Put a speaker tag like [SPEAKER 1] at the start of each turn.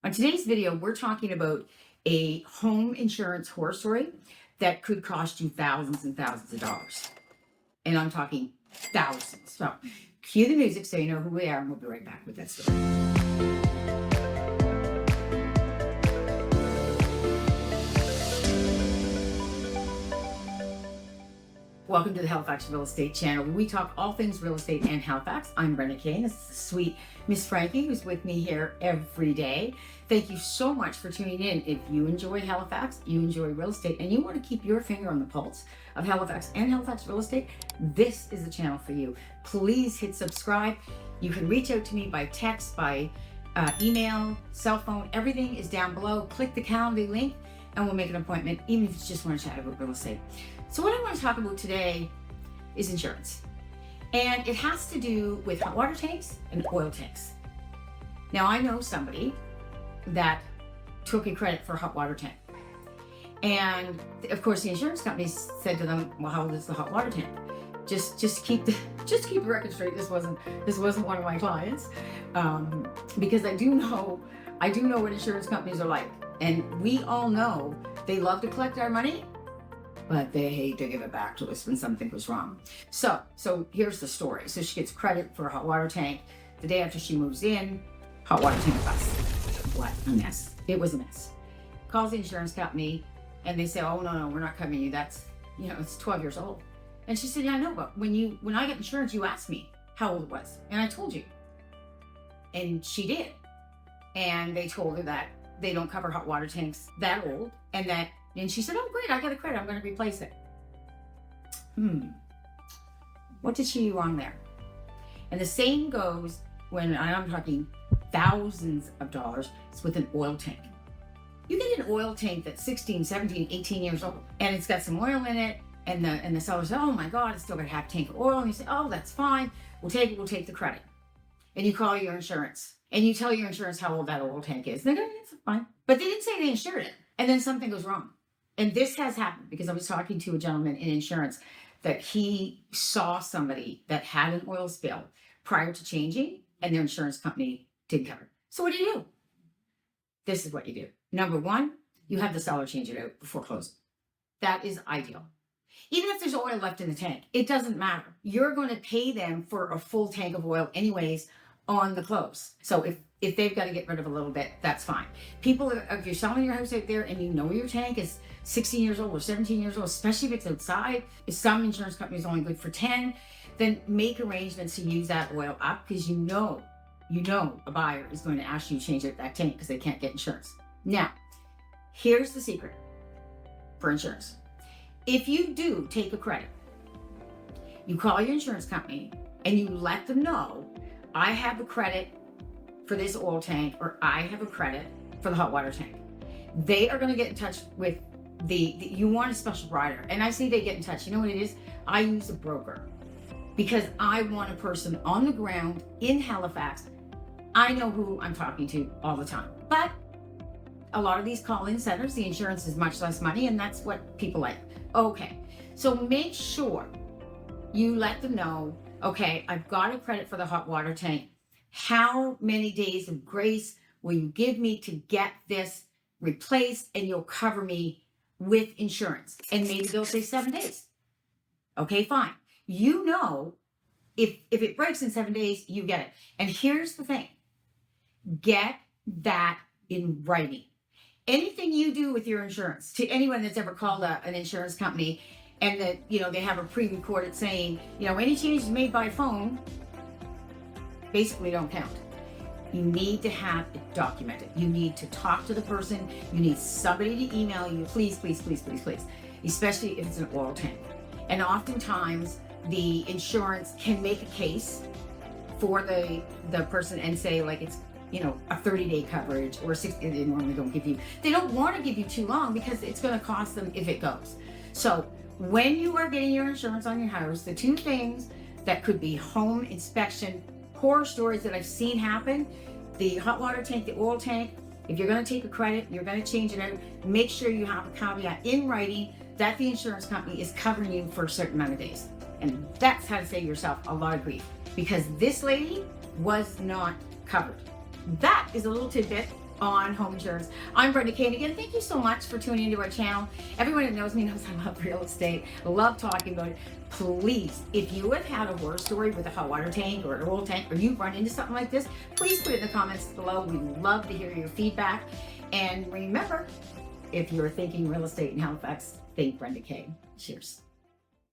[SPEAKER 1] On today's video, we're talking about a home insurance horror story that could cost you thousands and thousands of dollars. And I'm talking thousands. So cue the music so you know who we are, and we'll be right back with that story. Welcome to the Halifax Real Estate Channel, where we talk all things real estate and Halifax. I'm Brenda Kane. This is the sweet Miss Frankie, who's with me here every day. Thank you so much for tuning in. If you enjoy Halifax, you enjoy real estate, and you want to keep your finger on the pulse of Halifax and Halifax real estate, this is the channel for you. Please hit subscribe. You can reach out to me by text, by email, cell phone. Everything is down below. Click the calendar link and we'll make an appointment, even if you just want to chat about real estate. So what I want to talk about today is insurance. And it has to do with hot water tanks and oil tanks. Now, I know somebody that took a credit for a hot water tank. And of course, the insurance company said to them, well, how old is the hot water tank? Just keep the record straight. This wasn't one of my clients. Because I do know what insurance companies are like. And we all know they love to collect our money, but they hate to give it back to us when something goes wrong. So here's the story. So she gets credit for a hot water tank. The day after she moves in, hot water tank bust. What a mess. It was a mess. Calls the insurance company and they say, oh, no, we're not covering you. That's, it's 12 years old. And she said, yeah, I know, but when I get insurance, you asked me how old it was. And I told you. And she did. And they told her that they don't cover hot water tanks that old. And she said, oh, great, I got a credit. I'm going to replace it. What did she do wrong there? And the same goes when I'm talking thousands of dollars, it's with an oil tank. You get an oil tank that's 16, 17, 18 years old, and it's got some oil in it, and the seller says, oh my God, it's still got a half tank of oil. And you say, oh, that's fine. We'll take the credit. And you call your insurance, and you tell your insurance how old that oil tank is. They're going, it's fine. But they didn't say they insured it. And then something goes wrong. And this has happened because I was talking to a gentleman in insurance that he saw somebody that had an oil spill prior to changing, and their insurance company didn't cover it. So what do? This is what you do. Number one, you have the seller change it out before closing. That is ideal. Even if there's oil left in the tank, it doesn't matter. You're going to pay them for a full tank of oil anyways on the close. So if they've got to get rid of a little bit, that's fine. People, if you're selling your house out there and you know your tank is 16 years old or 17 years old, especially if it's outside, if some insurance company is only good for 10, then make arrangements to use that oil up, because you know a buyer is going to ask you to change out that tank because they can't get insurance. Now, here's the secret for insurance. If you do take a credit, you call your insurance company and you let them know, I have a credit for this oil tank, or I have a credit for the hot water tank. They are going to get in touch with you want a special rider. And I say they get in touch. You know what it is? I use a broker because I want a person on the ground in Halifax. I know who I'm talking to all the time. But a lot of these call-in centers, the insurance is much less money, and that's what people like. Okay, so make sure you let them know, okay, I've got a credit for the hot water tank. How many days of grace will you give me to get this replaced, and you'll cover me with insurance? And maybe they'll say 7 days. Okay, fine. If it breaks in 7 days, you get it. And here's the thing. Get that in writing. Anything you do with your insurance, to anyone that's ever called an insurance company and that, they have a pre-recorded saying, any changes made by phone basically don't count. You need to have it documented. You need to talk to the person. You need somebody to email you. Please, please, please, please, please. Especially if it's an oil tank. And oftentimes the insurance can make a case for the person and say, like, it's, a 30-day coverage or 60. They normally don't give you. They don't want to give you too long because it's going to cost them if it goes. So when you are getting your insurance on your house, the two things that could be home inspection horror stories that I've seen happen, the hot water tank, the oil tank. If you're going to take a credit, you're going to change it out, make sure you have a caveat in writing that the insurance company is covering you for a certain amount of days. And that's how to save yourself a lot of grief, because this lady was not covered. That is a little tidbit on home insurance. I'm Brenda Kane. Again, thank you so much for tuning into our channel. Everyone that knows me knows I love real estate. I love talking about it. Please, if you have had a horror story with a hot water tank or an oil tank, or you've run into something like this, please put it in the comments below. We love to hear your feedback. And remember, if you're thinking real estate in Halifax, think Brenda Kane. Cheers.